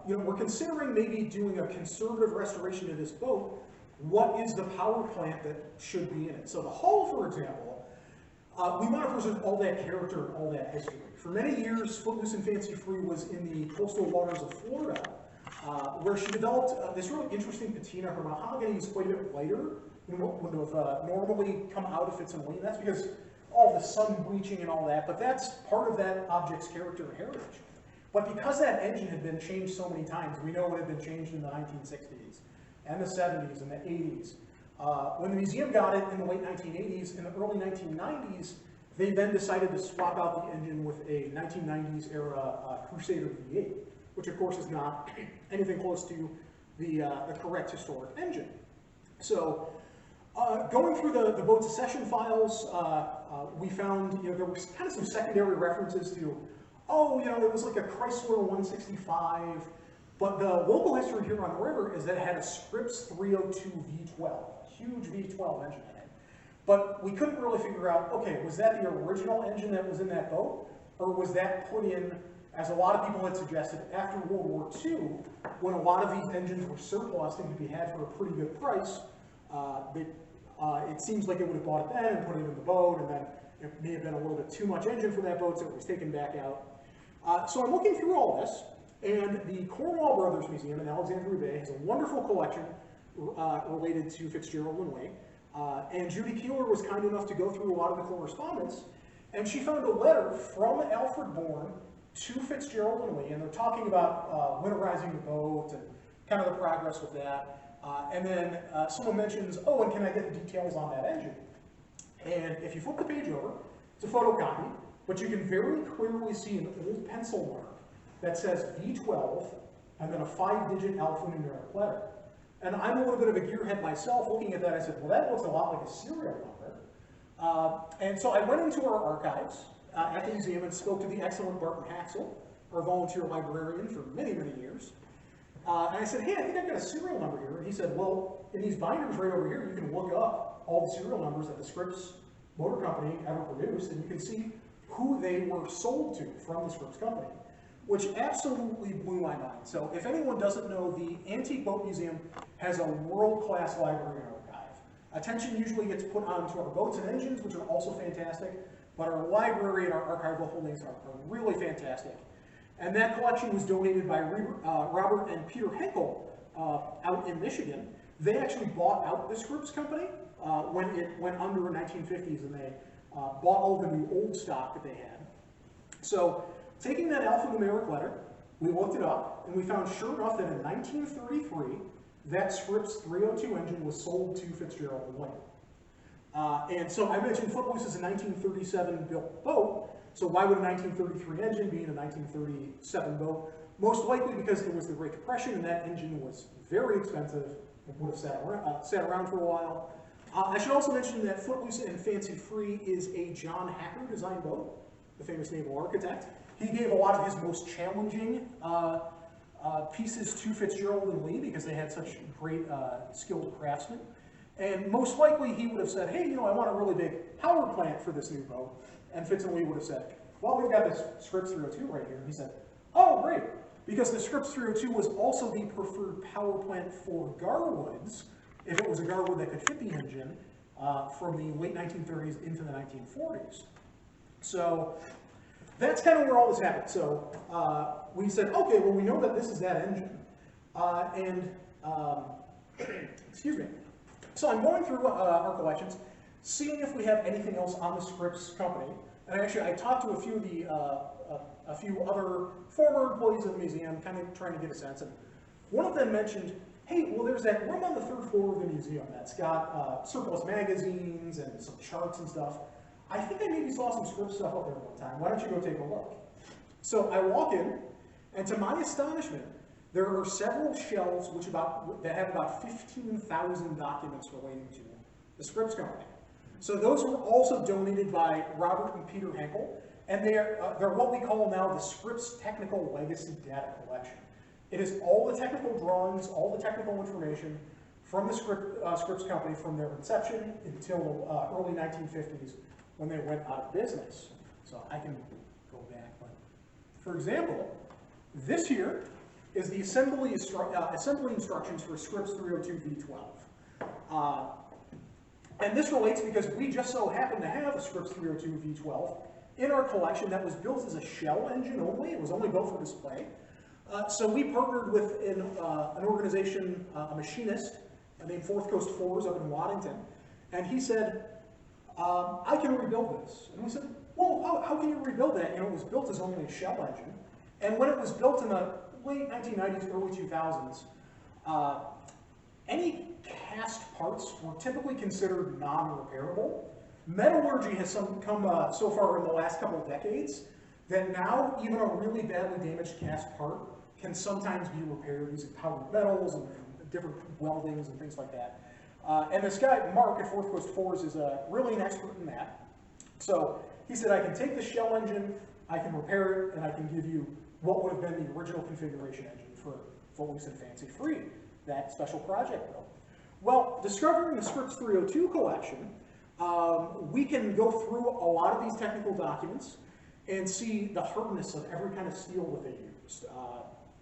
we're considering maybe doing a conservative restoration of this boat. What is the power plant that should be in it? So the hull, for example, we want to preserve all that character and all that history. For many years, Footloose and Fancy Free was in the coastal waters of Florida, where she developed this really interesting patina. Her mahogany is quite a bit lighter than what would have normally come out of Fitz and Lee. That's because all the sun bleaching and all that, but that's part of that object's character and heritage. But because that engine had been changed so many times, we know it had been changed in the 1960s and the 70s and the 80s. When the museum got it in the late 1980s, in the early 1990s, they then decided to swap out the engine with a 1990s era Crusader V8, which of course is not anything close to the correct historic engine. So going through the boat's accession files, we found there was kind of some secondary references to, it was like a Chrysler 165, but the local history here on the river is that it had a Scripps 302 V12, huge V12 engine in it. But we couldn't really figure out, okay, was that the original engine that was in that boat? Or was that put in, as a lot of people had suggested, after World War II, when a lot of these engines were surplus and could be had for a pretty good price, it seems like it would have bought it then and put it in the boat, and then it may have been a little bit too much engine for that boat, so it was taken back out. So I'm looking through all this, and the Cornwall Brothers Museum in Alexandria Bay has a wonderful collection related to Fitzgerald and Lee. And Judy Keeler was kind enough to go through a lot of the correspondence, and she found a letter from Alfred Bourne to Fitzgerald and Lee, and they're talking about winterizing the boat and kind of the progress with that. And then someone mentions, and can I get the details on that engine? And if you flip the page over, it's a photocopy, but you can very clearly see an old pencil mark that says V12 and then a 5-digit alphanumeric letter. And I'm a little bit of a gearhead myself. Looking at that, I said, well, that looks a lot like a serial number. And so I went into our archives at the museum and spoke to the excellent Barton Haxel, our volunteer librarian for many, many years. And I said, hey, I think I've got a serial number here. And he said, well, in these binders right over here, you can look up all the serial numbers that the Scripps Motor Company ever produced, and you can see who they were sold to from the Scripps Company, which absolutely blew my mind. So if anyone doesn't know, the Antique Boat Museum has a world-class library and archive. Attention usually gets put onto our boats and engines, which are also fantastic, but our library and our archival holdings are really fantastic. And that collection was donated by Robert and Peter Henkel out in Michigan. They actually bought out the Scripps Company when it went under in the 1950s, and they bought all the new old stock that they had. So taking that alphanumeric letter, we looked it up, and we found, sure enough, that in 1933, that Scripps 302 engine was sold to Fitzgerald and Lee. And so I mentioned Footloose is a 1937 built boat, so why would a 1933 engine be in a 1937 boat? Most likely because there was the Great Depression, and that engine was very expensive and would have sat around for a while. I should also mention that Footloose and Fancy Free is a John Hacker designed boat, the famous naval architect. He gave a lot of his most challenging pieces to Fitzgerald and Lee because they had such great skilled craftsmen. And most likely he would have said, hey, I want a really big power plant for this new boat. And Fitz and Lee would have said, well, we've got this Scripps 302 right here. And he said, oh, great. because the Scripps 302 was also the preferred power plant for Garwoods, if it was a Garwood that could fit the engine, from the late 1930s into the 1940s. So that's kind of where all this happened. So we said, okay, well, we know that this is that engine. Excuse me. So I'm going through our collections, seeing if we have anything else on the Scripps company. And actually, I talked to a few of the, a few other former employees of the museum, kind of trying to get a sense. And one of them mentioned, hey, well, there's that room on the 3rd floor of the museum that's got surplus magazines and some charts and stuff. I think I maybe saw some Scripps stuff up there one time. Why don't you go take a look? So I walk in, and to my astonishment, there are several shelves that have about 15,000 documents relating to the Scripps company. So those were also donated by Robert and Peter Henkel, and they're what we call now the Scripps Technical Legacy Data Collection. It is all the technical drawings, all the technical information from the Scripps company from their inception until early 1950s when they went out of business. So I can go back, but for example, this here is the assembly instructions for Scripps 302 V12. And this relates because we just so happen to have a Scripps 302 V12 in our collection that was built as a shell engine only. It was only built for display. So we partnered with an organization, a machinist named Fourth Coast Fours up in Waddington, and he said, I can rebuild this. And we said, well, how can you rebuild that? You know, it was built as only a shell engine. And when it was built in the late 1990s, early 2000s, any cast parts were typically considered non-repairable. Metallurgy has come so far in the last couple of decades that now even a really badly damaged cast part can sometimes be repaired using powdered metals and different weldings and things like that. And this guy, Mark at Fourth Coast Fours, is really an expert in that. So he said, I can take the shell engine, I can repair it, and I can give you what would have been the original configuration engine for what we said fancy free, that special project build. Well, discovering the Scripps 302 collection, we can go through a lot of these technical documents and see the hardness of every kind of steel that they used.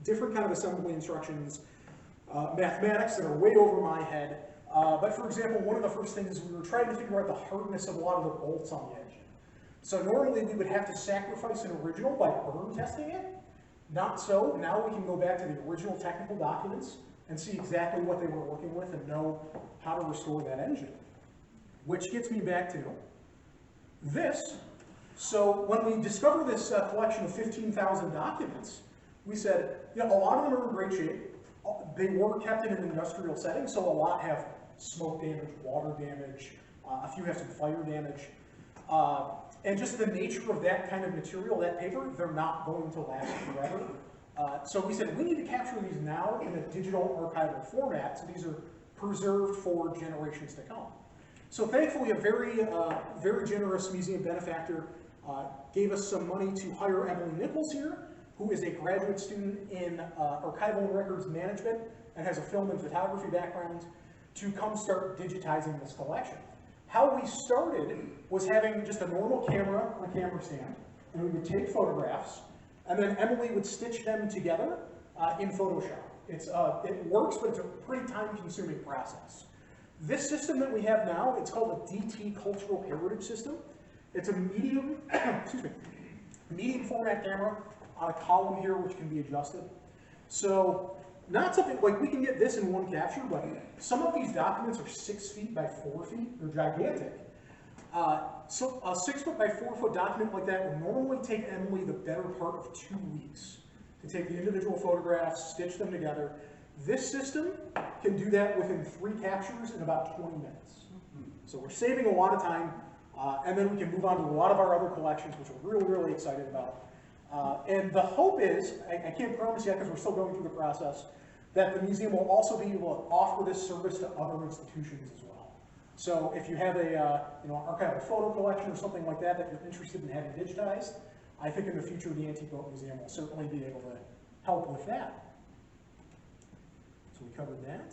Different kind of assembly instructions, mathematics that are way over my head. But for example, one of the first things is we were trying to figure out the hardness of a lot of the bolts on the engine. So normally we would have to sacrifice an original by burn testing it. Not so. Now we can go back to the original technical documents and see exactly what they were working with and know how to restore that engine. Which gets me back to this. So when we discovered this collection of 15,000 documents, we said, you know, a lot of them are in great shape. They were kept in an industrial setting, so a lot have smoke damage, water damage, a few have some fire damage. And just the nature of that kind of material, that paper, they're not going to last forever. So we said, we need to capture these now in a digital archival format, so these are preserved for generations to come. So thankfully, a very generous museum benefactor gave us some money to hire Emily Nichols here, who is a graduate student in archival and records management and has a film and photography background, to come start digitizing this collection. How we started was having just a normal camera on a camera stand, and we would take photographs, and then Emily would stitch them together in Photoshop. It works, but it's a pretty time-consuming process. This system that we have now, it's called a DT Cultural Heritage System. It's a medium, excuse me, medium format camera on a column here, which can be adjusted. So not something like we can get this in one capture, but some of these documents are 6 feet by 4 feet. They're gigantic. So a 6 foot by 4 foot document like that would normally take Emily the better part of 2 weeks to take the individual photographs, stitch them together. This system can do that within 3 captures in about 20 minutes. So we're saving a lot of time, and then we can move on to a lot of our other collections, which we're really, really excited about. And the hope is, I can't promise yet because we're still going through the process, that the museum will also be able to offer this service to other institutions as well. So if you have a archival photo collection or something like that that you're interested in having digitized, I think in the future the Antique Boat Museum will certainly be able to help with that. So we covered that.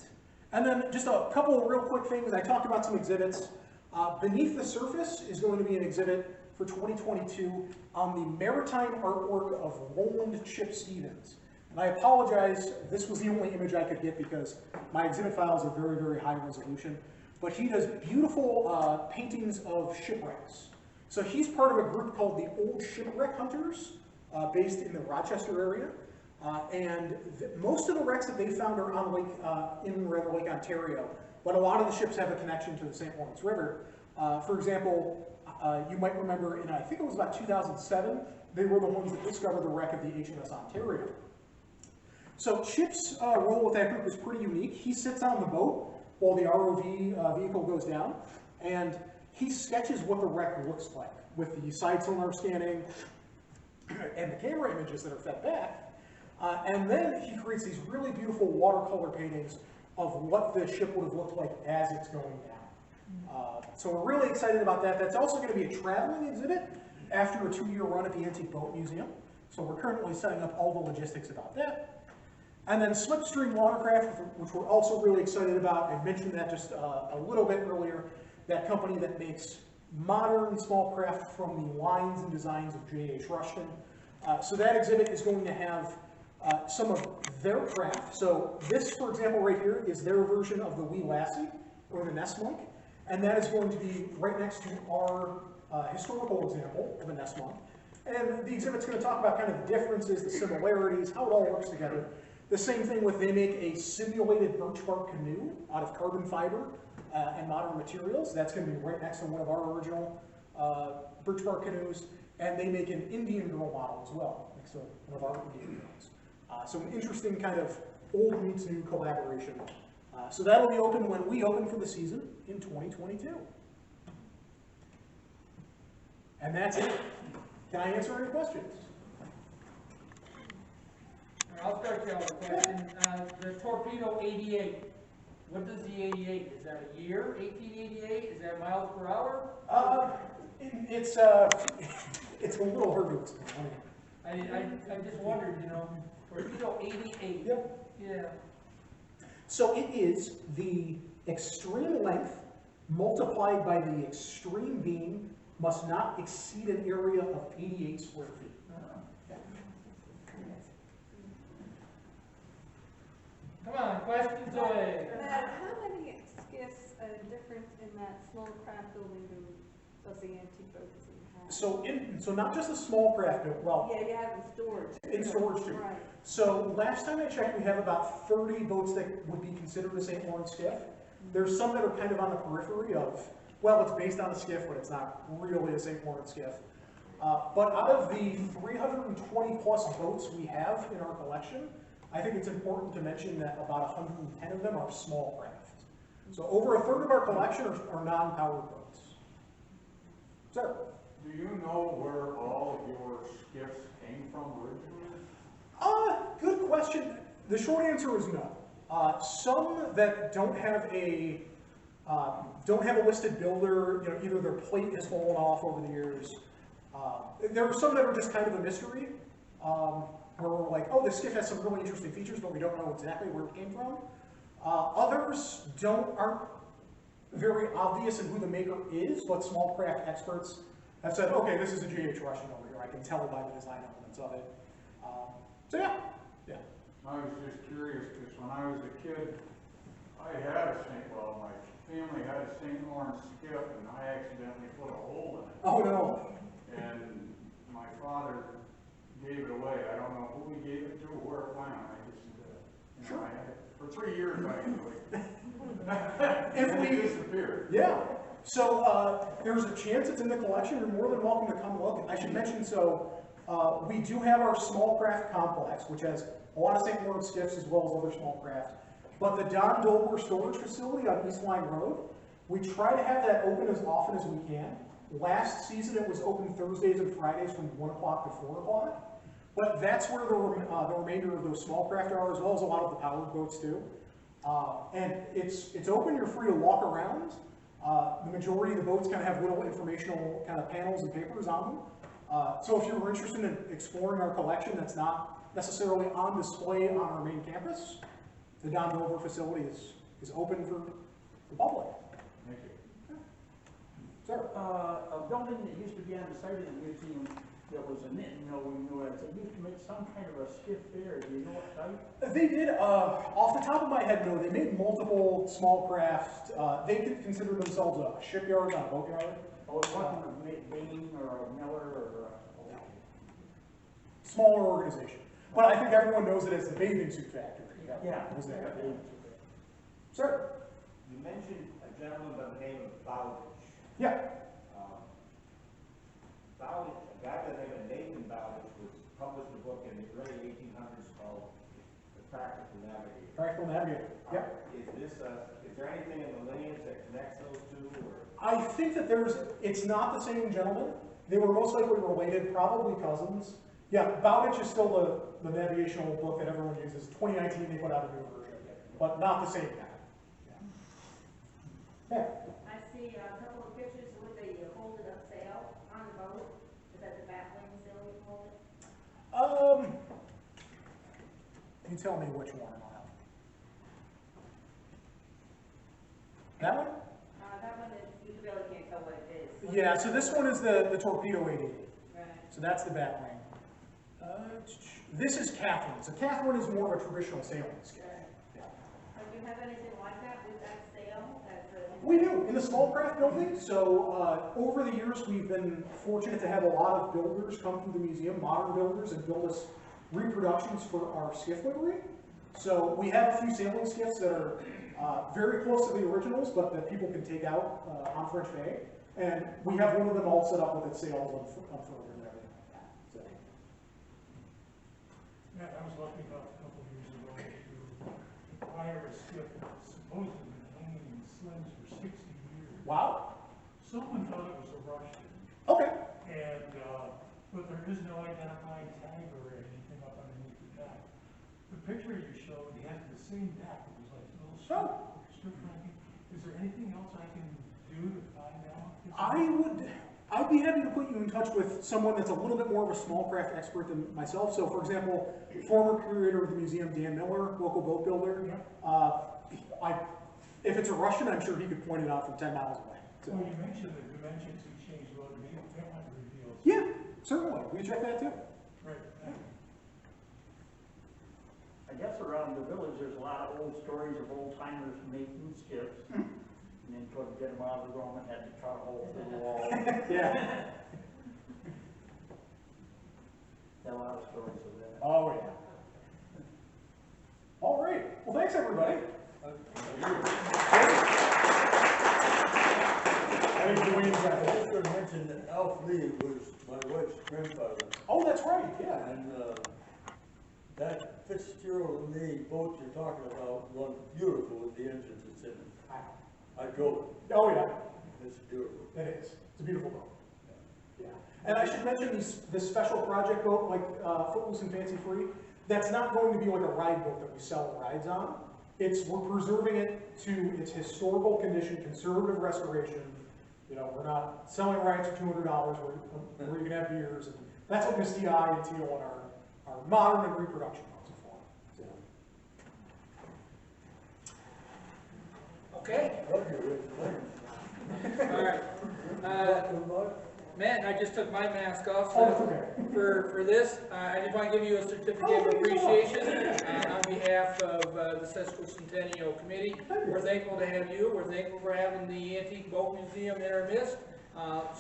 And then just a couple of real quick things. I talked about some exhibits. Beneath the Surface is going to be an exhibit for 2022 on the maritime artwork of Roland Chip Stevens. And I apologize, this was the only image I could get because my exhibit files are very, very high resolution. But he does beautiful paintings of shipwrecks. So he's part of a group called the Old Shipwreck Hunters, based in the Rochester area. Most of the wrecks that they found are on Lake Ontario, but a lot of the ships have a connection to the St. Lawrence River. For example, you might remember in, I think it was about 2007, they were the ones that discovered the wreck of the HMS Ontario. So Chip's role with that group is pretty unique. He sits on the boat while the ROV vehicle goes down, and he sketches what the wreck looks like with the side sonar scanning and the camera images that are fed back. And then he creates these really beautiful watercolor paintings of what the ship would have looked like as it's going down. So we're really excited about that. That's also going to be a traveling exhibit after a 2-year run at the Antique Boat Museum. So we're currently setting up all the logistics about that. And then Slipstream Watercraft, which we're also really excited about. I mentioned that just a little bit earlier. That company that makes modern small craft from the lines and designs of J.H. Rushton. So that exhibit is going to have some of their craft. So this, for example, right here is their version of the Wee Lassie, or the Nest Monk. And that is going to be right next to our historical example of a Nest Monk. And the exhibit's going to talk about kind of the differences, the similarities, how it all works together. The same thing with, they make a simulated birch bark canoe out of carbon fiber and modern materials. That's going to be right next to one of our original birch bark canoes. And they make an Indian girl model as well, next to one of our Indian girls. So an interesting kind of old meets new collaboration. So that'll be open when we open for the season in 2022. And that's it. Can I answer any questions? I'll start you with a question. The Torpedo 88, what does the 88? Is that a year, 1888? Is that miles per hour? It's a little hard to explain. I just wondered, you know, Torpedo 88. Yep. Yeah. So it is the extreme length multiplied by the extreme beam must not exceed an area of 88 square feet. Come on, questions away. Matt, how many skiffs different in that small craft building does the Antique Boat Museum have? So not just a small craft build, well, Yeah, you have in storage. in storage too. Right. So last time I checked, we have about 30 boats that would be considered a St. Lawrence skiff. There's some that are kind of on the periphery of, well, it's based on a skiff, but it's not really a St. Lawrence skiff. But out of the 320 plus boats we have in our collection, I think it's important to mention that about 110 of them are small craft. So over a third of our collection are non-powered boats. Sir? Do you know where all of your skiffs came from originally? Good question. The short answer is no. Some that don't have a listed builder, you know, either their plate has fallen off over the years. There are some that are just kind of a mystery, where we're like, oh, this skiff has some really interesting features, but we don't know exactly where it came from. Others aren't very obvious in who the maker is, but small craft experts have said, okay, this is a J.H. Rushton over here. I can tell by the design elements of it. So yeah. I was just curious because when I was a kid, my family had a St. Lawrence skiff and I accidentally put a hole in it. Oh no. And my father gave it away. I don't know who he gave it to or where it went. I just, I had it for 3 years. And it disappeared. Yeah. So there's a chance it's in the collection. You're more than welcome to come look. I should mention, we do have our small craft complex, which has a lot of St. Lawrence skiffs as well as other small craft. But the Don Dober storage facility on East Line Road, we try to have that open as often as we can. Last season it was open Thursdays and Fridays from 1 o'clock to 4 o'clock. But that's where the remainder of those small craft are, as well as a lot of the powered boats too. And it's open, you're free to walk around. The majority of the boats kind of have little informational kind of panels and papers on them. So if you're interested in exploring our collection that's not necessarily on display on our main campus, the Don Dover facility is open for the public. Thank you. Sir? A building that used to be on the site of the museum there was a knitting mill we knew of, they used to make some kind of a skiff there, do you know what type? They did, off the top of my head, no, they made multiple small craft, they could consider themselves a shipyard, not a boatyard. Oh, it wasn't a Bain or a Miller or a... Smaller organization. But I think everyone knows it as the bathing suit factory. Yeah. Was there. Sir? You mentioned a gentleman by the name of Bowditch. Yeah. Bowditch, a guy by the name of Nathan Bowditch was published a book in the early 1800s called The Practical Navigator. Practical Navigator. Yep. Is there anything in the lineage that connects those two, or? I think that it's not the same gentleman. They were most likely related, probably cousins. Yeah, Bowditch is still the navigational book that everyone uses. 2019, they put out a new version, but not the same guy. Yeah. I see a couple of pictures with a folded up sail on the boat. Is that the Batwing sail you called it? You tell me which one am I on? That one? That one is, you really can't tell what it is. Yeah, so this one is the Torpedo 88. Right. So that's the Batwing. This is Catherine. So Catherine is more of a traditional sailing skiff. Yeah. Do you have anything like that with that sail? We do, in the small craft building. So over the years, we've been fortunate to have a lot of builders come through the museum, modern builders, and build us reproductions for our skiff livery. So we have a few sailing skiffs that are very close to the originals, but that people can take out on French Bay. And we have one of them all set up with its sails unfurled and everything like that. So. Matt, I was lucky enough a couple of years ago to acquire a skiff that's supposedly been hanging in slings for 60 years. Wow. Someone thought it was a Russian. Okay. And, but there is no identifying tag or anything up underneath the deck. The picture you showed, he had the same deck. It was like a little strip ranking. Is there anything else I can do to find out? I'd be happy to put you in touch with someone that's a little bit more of a small craft expert than myself. So, for example, former curator of the museum, Dan Miller, local boat builder. If it's a Russian, I'm sure he could point it out from 10 miles away. So. Well, you mentioned the dimensions he changed about the taillight reveals. Yeah, certainly. We check that too. Right. I guess around the village, there's a lot of old stories of old timers making skiffs. And then couldn't get them out of the room and had to cut a hole through the wall. Yeah. Got a lot of stories of that. Oh, yeah. All right. Well, thanks, everybody. I think Dwayne's got I it. just want to mention that Alf Lee was my wife's grandfather, Oh, that's right. Yeah. and that Fitzgerald Lee boat you're talking about was beautiful with the engines that's in it. I drove it. Oh, yeah. It's beautiful. It is. It's a beautiful boat. Yeah. And I should mention this special project boat, like Footloose and Fancy Free, that's not going to be like a ride boat that we sell rides on. We're preserving it to its historical condition, conservative restoration. You know, we're not selling rides for $200 where you can have beers. And that's what Misty Eye and Teal and our modern and reproduction boats are for. So. Okay, Love you, Rich. all right. Matt, I just took my mask off, Oh, that's so okay. for this, I just want to give you a certificate of appreciation on behalf of the Sesquicentennial Committee. We're thankful to have you. We're thankful for having the Antique Boat Museum in our midst.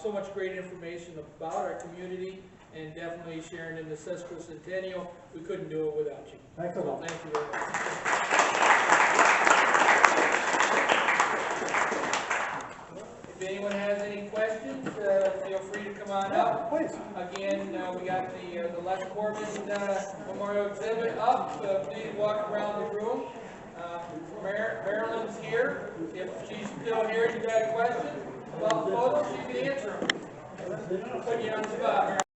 So much great information about our community and definitely sharing in the Sesquicentennial. We couldn't do it without you. Thanks a So lot. thank you very much. If anyone has any questions, feel free to come on up. Please. Again, we got the Les Corbin Memorial Exhibit up. Please walk around the room. Marilyn's here. If she's still here, you got a question about photos, she can answer them. Put you on the spot, Marilyn.